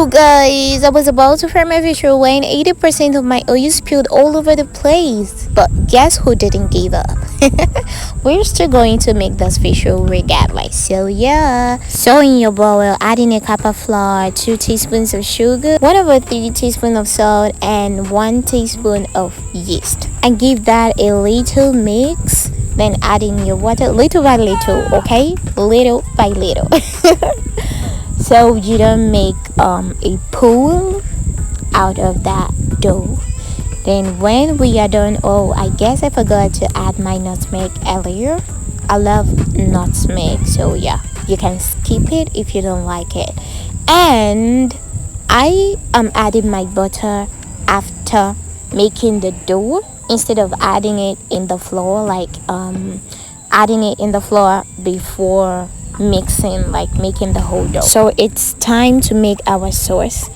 So guys, I was about to fry my fish roll when 80% of my oil spilled all over the place. But guess who didn't give up? We're still going to make this fish roll regardless. So yeah. So in your bowl, add in a cup of flour, 2 teaspoons of sugar, 1/3 teaspoon of salt, and 1 teaspoon of yeast. And give that a little mix. Then add in your water little by little, okay? Little by little. So you don't make a pool out of that dough. Then when we are done, oh, I guess I forgot to add my nutmeg earlier. I love nutmeg, so yeah, you can skip it if you don't like it. And I am adding my butter after making the dough instead of adding it in the flour, like adding it in the flour before mixing, like making the whole dough. So it's time to make our sauce.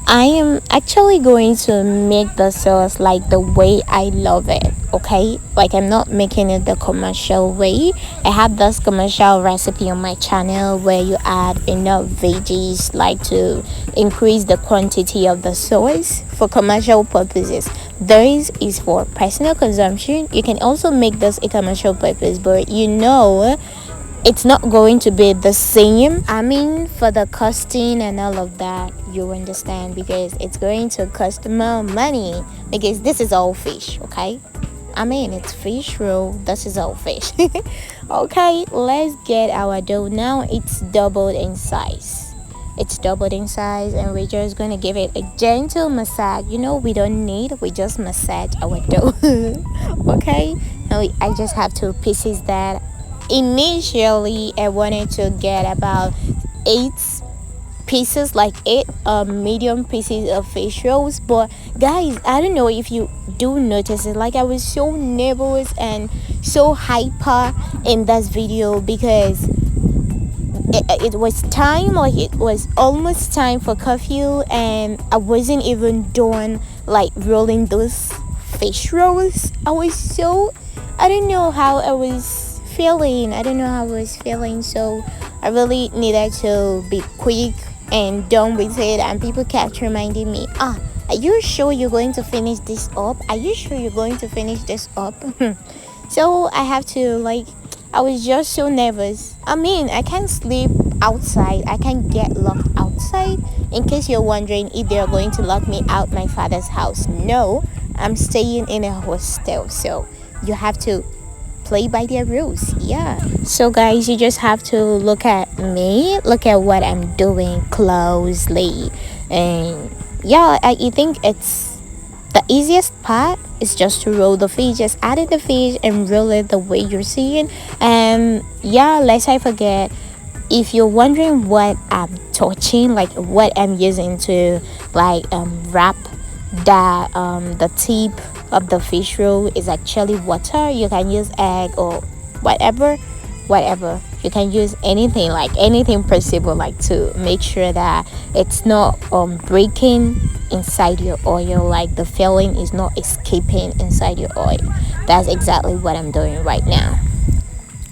I am actually going to make the sauce like the way I love it, okay? Like I'm not making it the commercial way. I have this commercial recipe on my channel where you add enough veggies like to increase the quantity of the sauce for commercial purposes. This is for personal consumption. You can also make this a commercial purpose, but you know it's not going to be the same. I mean, for the costing and all of that, you understand, because it's going to cost more money because this is all fish, okay? I mean, it's fish roll, this is all fish. Okay, let's get our dough. Now it's doubled in size. It's doubled in size, and we're just going to give it a gentle massage. You know, we don't need, we just massage our dough. Okay, now I just have 2 pieces that initially I wanted to get about 8 pieces, like 8 medium pieces of fish rolls. But guys, I don't know if you do notice it, like I was so nervous and so hyper in this video because it was time, like it was almost time for curfew, and I wasn't even done like rolling those fish rolls. I don't know how I was feeling, so I really needed to be quick and done with it. And people kept reminding me, are you sure you're going to finish this up? So I have to, like, I was just so nervous. I mean, I can't sleep outside, I can't get locked outside. In case you're wondering if they're going to lock me out my father's house, no, I'm staying in a hostel, so you have to play by their rules. Yeah, so guys, you just have to look at what I'm doing closely. And yeah, I think it's the easiest part is just to roll the fish. Just add in the fish and roll it the way you're seeing. And yeah, lest I forget, if you're wondering what I'm touching, like what I'm using to like wrap that the tip of the fish roll is actually water. You can use egg or whatever. You can use anything, like anything possible, like to make sure that it's not breaking inside your oil, like the filling is not escaping inside your oil. That's exactly what I'm doing right now.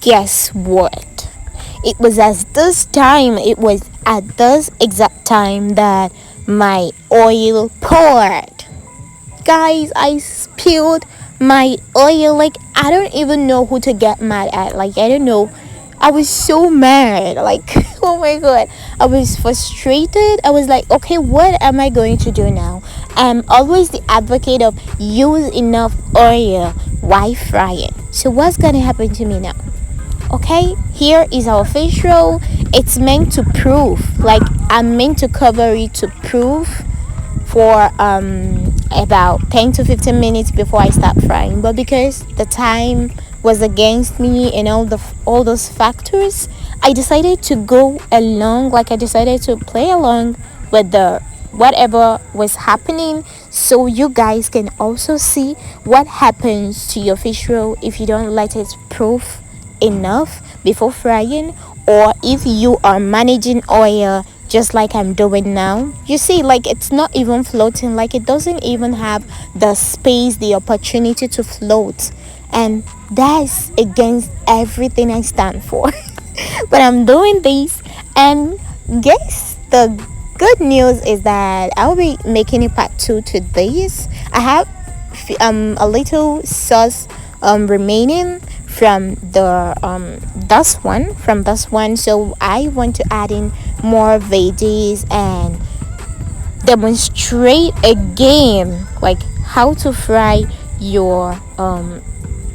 Guess what? It was at this exact time that my oil poured. Guys, I spilled my oil. Like, I don't even know who to get mad at. Like, I don't know, I was so mad, like oh my god, I was frustrated. I was like, okay, what am I going to do now? I'm always the advocate of use enough oil while frying. So what's gonna happen to me now? Okay, here is our fish roll. It's meant to proof, like I'm meant to cover it to proof for about 10 to 15 minutes before I start frying. But because the time was against me and all those factors, I decided to go along, like I decided to play along with the whatever was happening, so you guys can also see what happens to your fish roll if you don't let it proof enough before frying, or if you are managing oil just like I'm doing now. You see, like it's not even floating, like it doesn't even have the space, the opportunity to float, and that's against everything I stand for. But I'm doing this, and guess the good news is that I'll be making a part two to this. I have a little sauce remaining from the this one, so I want to add in more veggies and demonstrate again like how to fry your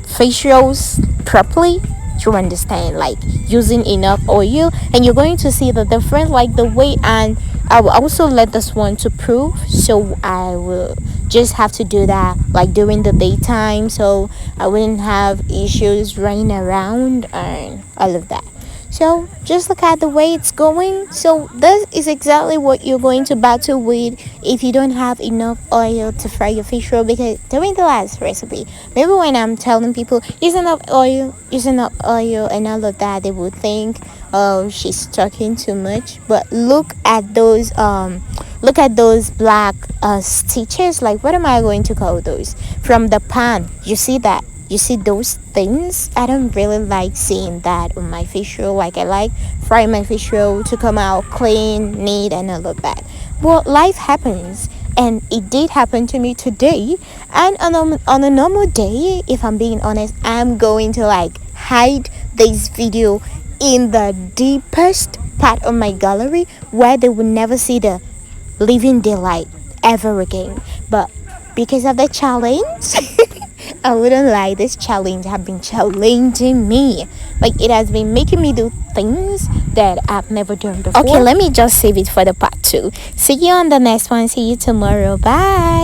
fish rolls properly. You understand, like using enough oil, and you're going to see the difference, like the way. And I will also let this one to prove, so I will just have to do that like during the daytime, so I wouldn't have issues running around and all of that. So just look at the way it's going. So this is exactly what you're going to battle with if you don't have enough oil to fry your fish roll. Because during the last recipe, maybe when I'm telling people use enough oil and all of that, they would think, oh, she's talking too much. But look at those black stitches. Like, what am I going to call those? From the pan, you see that? You see those things? I don't really like seeing that on my fish roll. Like, I like frying my fish roll to come out clean, neat, and all of that. Well, life happens, and it did happen to me today. And on a normal day, if I'm being honest, I'm going to like hide this video in the deepest part of my gallery where they will never see the living daylight ever again. But because of the challenge, I wouldn't lie, this challenge have been challenging me. Like, it has been making me do things that I've never done before. Okay, let me just save it for the part two. See you on the next one. See you tomorrow. Bye.